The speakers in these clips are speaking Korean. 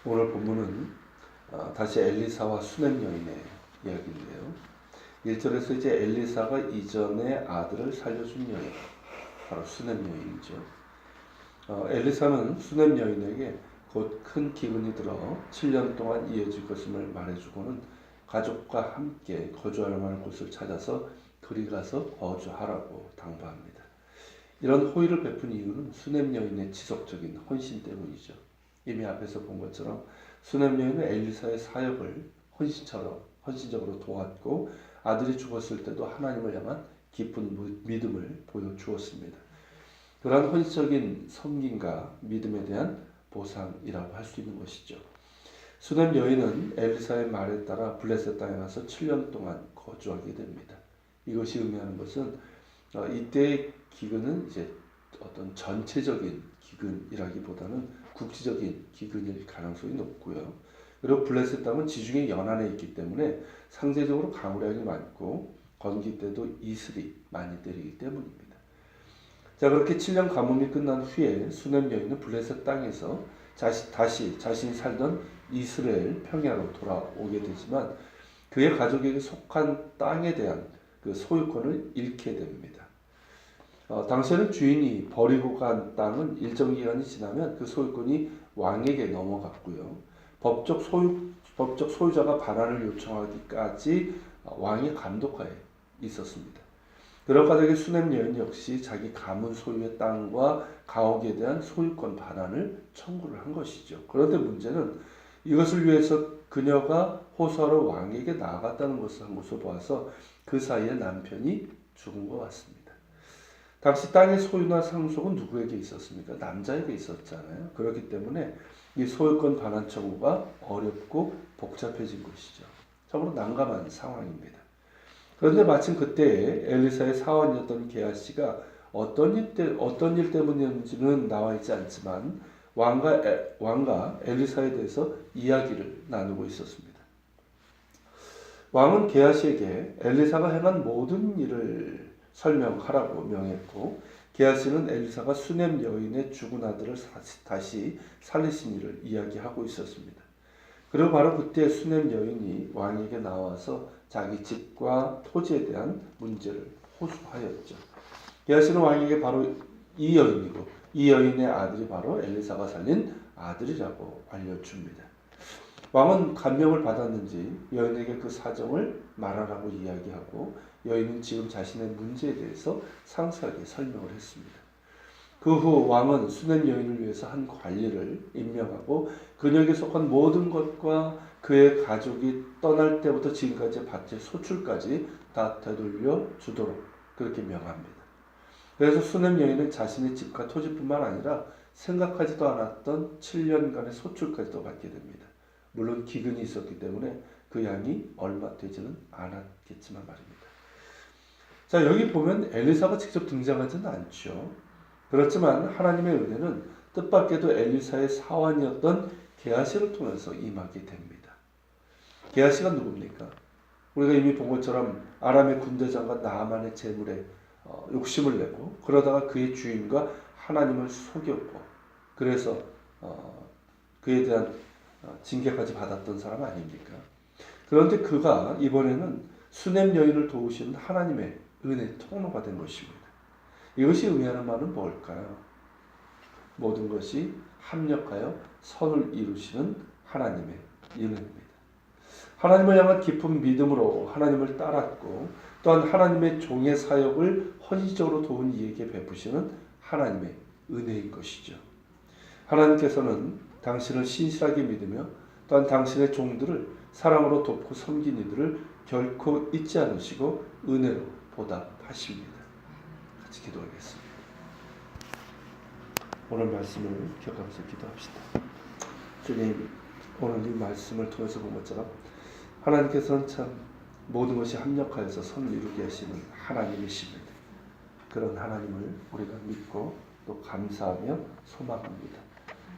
오늘 본문은 다시 엘리사와 수넴 여인의 이야기인데요. 1절에서 이제 엘리사가 이전에 아들을 살려준 여인, 바로 수넴 여인이죠. 엘리사는 수넴 여인에게 곧 큰 기근이 들어 7년 동안 이어질 것임을 말해주고는 가족과 함께 거주할 만한 곳을 찾아서 그리 가서 거주하라고 당부합니다. 이런 호의를 베푼 이유는 수넴 여인의 지속적인 헌신 때문이죠. 이미 앞에서 본 것처럼 수넴 여인은 엘리사의 사역을 헌신적으로 도왔고 아들이 죽었을 때도 하나님을 향한 깊은 믿음을 보여주었습니다. 그러한 헌신적인 섬김과 믿음에 대한 보상이라고 할 수 있는 것이죠. 수넴 여인은 엘리사의 말에 따라 블레셋 땅에 가서 7년 동안 거주하게 됩니다. 이것이 의미하는 것은 이때의 기근은 이제 어떤 전체적인 기근이라기보다는 국지적인 기근일 가능성이 높고요. 그리고 블레셋 땅은 지중해 연안에 있기 때문에 상대적으로 가물량이 많고 건기 때도 이슬이 많이 내리기 때문입니다. 자, 그렇게 7년 가뭄이 끝난 후에 수넴 여인은 블레셋 땅에서 다시 자신이 살던 이스라엘 평야로 돌아오게 되지만 그의 가족에게 속한 땅에 대한 그 소유권을 잃게 됩니다. 당시에는 주인이 버리고 간 땅은 일정 기간이 지나면 그 소유권이 왕에게 넘어갔고요. 법적 소유자가 반환을 요청하기까지 왕의 감독하에 있었습니다. 그런 가족의 수넴 여인 역시 자기 가문 소유의 땅과 가옥에 대한 소유권 반환을 청구를 한 것이죠. 그런데 문제는 이것을 위해서 그녀가 호소하러 왕에게 나아갔다는 것을 한 것으로 보아서 그 사이에 남편이 죽은 것 같습니다. 당시 땅의 소유나 상속은 누구에게 있었습니까? 남자에게 있었잖아요. 그렇기 때문에 이 소유권 반환 청구가 어렵고 복잡해진 것이죠. 참으로 난감한 상황입니다. 그런데 마침 그때 엘리사의 사원이었던 게하시가 어떤 일 때문인지는 나와 있지 않지만 왕과 엘리사에 대해서 이야기를 나누고 있었습니다. 왕은 게하시에게 엘리사가 행한 모든 일을 설명하라고 명했고 게하시는 엘리사가 수넴 여인의 죽은 아들을 다시 살리신 일을 이야기하고 있었습니다. 그리고 바로 그때 수넴 여인이 왕에게 나와서 자기 집과 토지에 대한 문제를 호소하였죠. 게하시는 왕에게 바로 이 여인이고 이 여인의 아들이 바로 엘리사가 살린 아들이라고 알려줍니다. 왕은 감명을 받았는지 여인에게 그 사정을 말하라고 이야기하고 여인은 지금 자신의 문제에 대해서 상세하게 설명을 했습니다. 그 후 왕은 수넴 여인을 위해서 한 관리를 임명하고 그녀에게 속한 모든 것과 그의 가족이 떠날 때부터 지금까지 밭의 소출까지 다 되돌려 주도록 그렇게 명합니다. 그래서 수넴 여인은 자신의 집과 토지뿐만 아니라 생각하지도 않았던 7년간의 소출까지도 받게 됩니다. 물론 기근이 있었기 때문에 그 양이 얼마 되지는 않았겠지만 말입니다. 자, 여기 보면 엘리사가 직접 등장하지는 않죠. 그렇지만 하나님의 은혜는 뜻밖에도 엘리사의 사환이었던 게하시를 통해서 임하게 됩니다. 게하시가 누굽니까? 우리가 이미 본 것처럼 아람의 군대장과 나아만의 재물에 욕심을 내고 그러다가 그의 주인과 하나님을 속였고 그래서 그에 대한 징계까지 받았던 사람 아닙니까? 그런데 그가 이번에는 수넴 여인을 도우시는 하나님의 은혜 통로가 된 것입니다. 이것이 의미하는 말은 뭘까요? 모든 것이 합력하여 선을 이루시는 하나님의 은혜입니다. 하나님을 향한 깊은 믿음으로 하나님을 따랐고 또한 하나님의 종의 사역을 헌신적으로 도운 이에게 베푸시는 하나님의 은혜인 것이죠. 하나님께서는 당신을 신실하게 믿으며 또한 당신의 종들을 사랑으로 돕고 섬긴 이들을 결코 잊지 않으시고 은혜로 보답하십니다. 같이 기도하겠습니다. 오늘 말씀을 기억하면서 기도합시다. 주님, 오늘 이 말씀을 통해서 본 것처럼 하나님께서는 참 모든 것이 합력하여서 선을 이루게 하시는 하나님이십니다. 그런 하나님을 우리가 믿고 또 감사하며 소망합니다.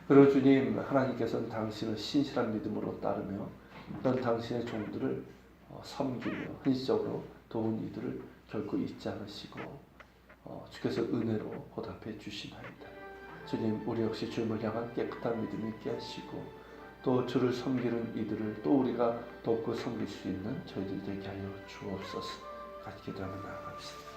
그리고 주님, 하나님께서는 당신을 신실한 믿음으로 따르며 또한 당신의 종들을 섬기며 헌신적으로 도운 이들을 결코 잊지 않으시고 주께서 은혜로 보답해 주시나이다. 주님, 우리 역시 주님을 향한 깨끗한 믿음이 있게 하시고 또 주를 섬기는 이들을 또 우리가 돕고 섬길 수 있는 저희들이 되게 하여 주옵소서. 같이 기도하며 나아갑시다.